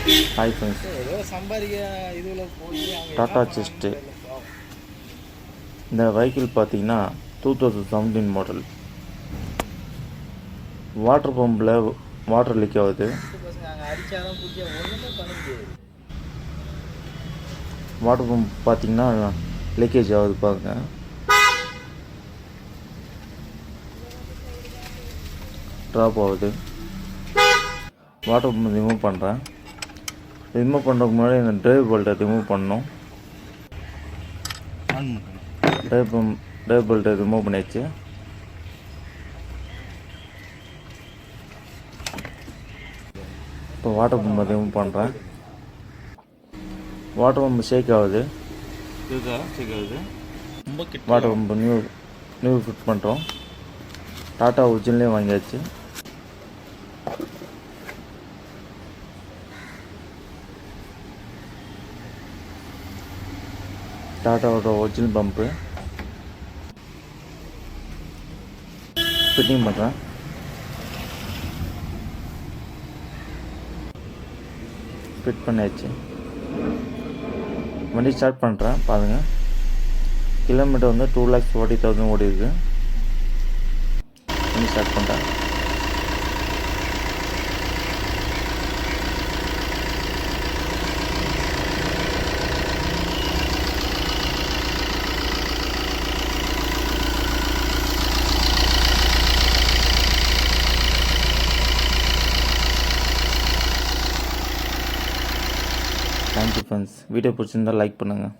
Hi friends, ஏதோ சம்பாதிக்க இதுல போய் டாடா செஸ்ட்டு. இந்த வெஹிக்கிள் பார்த்தீங்கன்னா 2017 மாடல். வாட்டர் பம்பில் வாட்டர் லீக் ஆகுது. பசங்க அங்கே அடிச்சாலும் பிடிச்ச ஒன்றுமே பண்ண முடியாது. வாட்டர் பம்ப் பார்த்தீங்கன்னா லீக்கேஜ் ஆகுது பாருங்க. ட்ராப் ஆகுது. வாட்டர் பம்ப் ரிமூவ் பண்ணுறேன். ரிமூவ் பண்ணுறதுக்கு முன்னாடி இந்த டிரைவ் பெல்ட்டை ரிமூவ் பண்ணணும். டிரைவ் பெல்ட்டை ரிமூவ் பண்ணியாச்சு. இப்போ வாட்டர் பம்பை ரிமூவ் பண்ணுறேன். வாட்டர் பம்பு ஷேக் ஆகுது. வாட்டர் பம்பு நியூ ஃபிட் பண்ணுறோம். டாட்டா ஒரிஜினலே வாங்கியாச்சு. டாட்டாவோட ஒரிஜினல் பம்பு ஃபிட்டிங் பண்ணுறேன். ஃபிட் பண்ணியாச்சு. வண்டி ஸ்டார்ட் பண்ணுறேன் பாருங்கள். கிலோமீட்டர் வந்து 2,40,000 ஓடி இருக்கு. வண்டி ஸ்டார்ட் பண்ணுறேன். Thank you friends. வீடியோ பிடிச்சிருந்தால் லைக் பண்ணுங்கள்.